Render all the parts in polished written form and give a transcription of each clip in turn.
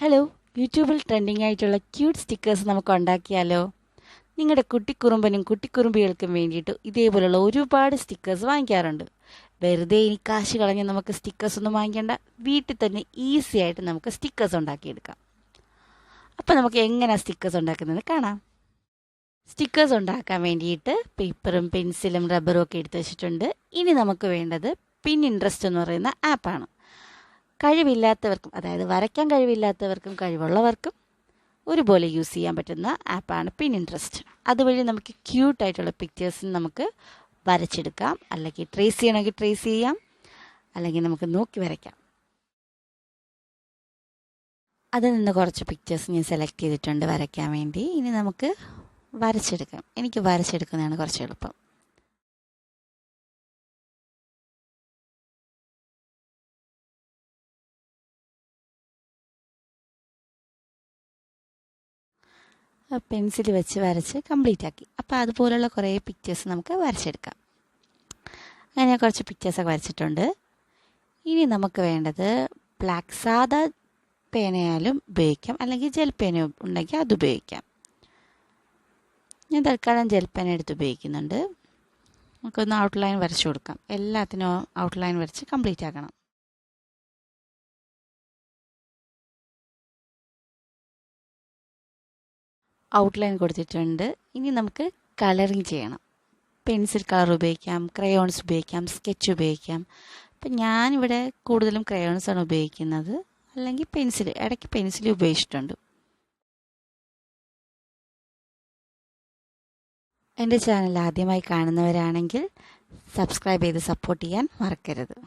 Hello, യൂട്യൂബിൽ trending ആയിട്ടുള്ള cute stickers നമുക്ക് ഉണ്ടാക്കിയാലോ? നിങ്ങളുടെ കുട്ടിക്കുറുമ്പനും കുട്ടിക്കുറുമ്പികൾക്കും വേണ്ടിയിട്ട് ഇതേപോലുള്ള ഒരുപാട് സ്റ്റിക്കേഴ്സ് വാങ്ങിക്കാറുണ്ട്. വെറുതെ ഇനി കാശ് കളഞ്ഞ് നമുക്ക് സ്റ്റിക്കേഴ്സ് ഒന്നും വാങ്ങിക്കേണ്ട, വീട്ടിൽ തന്നെ ഈസി ആയിട്ട് നമുക്ക് സ്റ്റിക്കേഴ്സ് ഉണ്ടാക്കിയെടുക്കാം. അപ്പോൾ നമുക്ക് എങ്ങനെയാണ് സ്റ്റിക്കേഴ്സ് ഉണ്ടാക്കുന്നത് കാണാം. സ്റ്റിക്കേഴ്സ് ഉണ്ടാക്കാൻ വേണ്ടിയിട്ട് പേപ്പറും പെൻസിലും റബ്ബറും ഒക്കെ എടുത്ത് വെച്ചിട്ടുണ്ട്. ഇനി നമുക്ക് വേണ്ടത് പിൻഇൻട്രസ്റ്റ് എന്ന് പറയുന്ന ആപ്പാണ്. കഴിവില്ലാത്തവർക്കും, അതായത് വരയ്ക്കാൻ കഴിവില്ലാത്തവർക്കും കഴിവുള്ളവർക്കും ഒരുപോലെ യൂസ് ചെയ്യാൻ പറ്റുന്ന ആപ്പാണ് പിൻഇൻട്രസ്റ്റ്. അതുവഴി നമുക്ക് ക്യൂട്ടായിട്ടുള്ള പിക്ചേഴ്സ് നമുക്ക് വരച്ചെടുക്കാം, അല്ലെങ്കിൽ ട്രേസ് ചെയ്യണമെങ്കിൽ ട്രേസ് ചെയ്യാം, അല്ലെങ്കിൽ നമുക്ക് നോക്കി വരയ്ക്കാം. അതിൽ നിന്ന് കുറച്ച് പിക്ചേഴ്സ് ഞാൻ സെലക്ട് ചെയ്തിട്ടുണ്ട് വരയ്ക്കാൻ വേണ്ടി. ഇനി നമുക്ക് വരച്ചെടുക്കാം. എനിക്ക് വരച്ചെടുക്കുന്നതാണ് കുറച്ച് എളുപ്പം. പെൻസിൽ വെച്ച് വരച്ച് കംപ്ലീറ്റ് ആക്കി. അപ്പോൾ അതുപോലുള്ള കുറേ പിക്ചേഴ്സ് നമുക്ക് വരച്ചെടുക്കാം. അങ്ങനെ ഞാൻ കുറച്ച് പിക്ചേഴ്സൊക്കെ വരച്ചിട്ടുണ്ട്. ഇനി നമുക്ക് വേണ്ടത് ബ്ലാക്ക് സാധാ പേനയാലും ഉപയോഗിക്കാം, അല്ലെങ്കിൽ ജെൽ പേന ഉണ്ടെങ്കിൽ അത് ഉപയോഗിക്കാം. ഞാൻ തൽക്കാലം ജെൽ പേന എടുത്ത് ഉപയോഗിക്കുന്നുണ്ട്. നമുക്കൊന്ന് ഔട്ട്ലൈൻ വരച്ചു കൊടുക്കാം. എല്ലാത്തിനും ഔട്ട്ലൈൻ വരച്ച് കംപ്ലീറ്റ് ആക്കണം. ഔട്ട്ലൈൻ കൊടുത്തിട്ടുണ്ട്. ഇനി നമുക്ക് കളറിങ് ചെയ്യണം. പെൻസിൽ കളർ ഉപയോഗിക്കാം, ക്രയോൺസ് ഉപയോഗിക്കാം, സ്കെച്ച് ഉപയോഗിക്കാം. അപ്പം ഞാനിവിടെ കൂടുതലും ക്രയോൺസാണ് ഉപയോഗിക്കുന്നത്, അല്ലെങ്കിൽ പെൻസിൽ, ഇടയ്ക്ക് പെൻസിൽ ഉപയോഗിച്ചിട്ടുണ്ട്. എൻ്റെ ചാനൽ ആദ്യമായി കാണുന്നവരാണെങ്കിൽ സബ്സ്ക്രൈബ് ചെയ്ത് സപ്പോർട്ട് ചെയ്യാൻ മറക്കരുത്.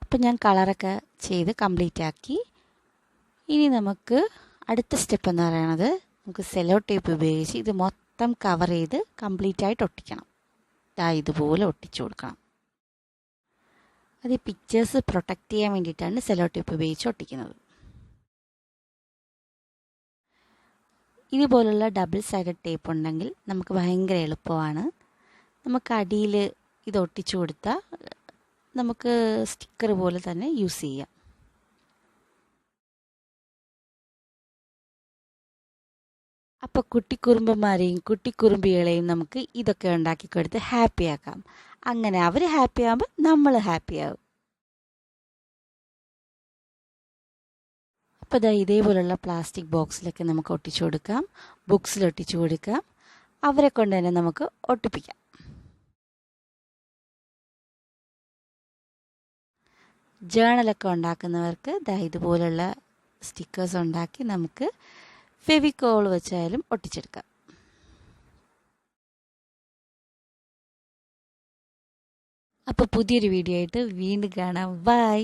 അപ്പം ഞാൻ കളറൊക്കെ ചെയ്ത് കംപ്ലീറ്റ് ആക്കി. ഇനി നമുക്ക് അടുത്ത സ്റ്റെപ്പ് എന്ന് പറയുന്നത്, നമുക്ക് സെല്ലോ ടേപ്പ് ഉപയോഗിച്ച് ഇത് മൊത്തം കവർ ചെയ്ത് കംപ്ലീറ്റ് ആയിട്ട് ഒട്ടിക്കണം. ഇതുപോലെ ഒട്ടിച്ചു കൊടുക്കണം. അത് ഈ പിക്ചേഴ്സ് പ്രൊട്ടക്റ്റ് ചെയ്യാൻ വേണ്ടിയിട്ടാണ് സെല്ലോ ടേപ്പ് ഉപയോഗിച്ച് ഒട്ടിക്കുന്നത്. ഇതുപോലുള്ള ഡബിൾ സൈഡഡ് ടേപ്പ് ഉണ്ടെങ്കിൽ നമുക്ക് ഭയങ്കര എളുപ്പമാണ്. നമുക്ക് അടിയിൽ ഇത് ഒട്ടിച്ചു കൊടുത്താൽ നമുക്ക് സ്റ്റിക്കർ പോലെ തന്നെ യൂസ് ചെയ്യാം. അപ്പോൾ കുട്ടിക്കുറുമ്പന്മാരെയും കുട്ടിക്കുറുമ്പികളെയും നമുക്ക് ഇതൊക്കെ ഉണ്ടാക്കി കൊടുത്ത് ഹാപ്പിയാക്കാം. അങ്ങനെ അവർ ഹാപ്പി ആകുമ്പോൾ നമ്മൾ ഹാപ്പിയാകും. അപ്പോൾ ഇതേപോലുള്ള പ്ലാസ്റ്റിക് ബോക്സിലൊക്കെ നമുക്ക് ഒട്ടിച്ചു കൊടുക്കാം, ബുക്സിൽ ഒട്ടിച്ചു കൊടുക്കാം. അവരെ കൊണ്ട് തന്നെ നമുക്ക് ഒട്ടിപ്പിക്കാം. ജേണലൊക്കെ ഉണ്ടാക്കുന്നവർക്ക് ഇതുപോലുള്ള സ്റ്റിക്കേഴ്സ് ഉണ്ടാക്കി നമുക്ക് ഫെവിക്കോൾ വെച്ചായാലും ഒട്ടിച്ചെടുക്കാം. അപ്പോൾ പുതിയൊരു വീഡിയോ ആയിട്ട് വീണ്ടും കാണാം. ബൈ.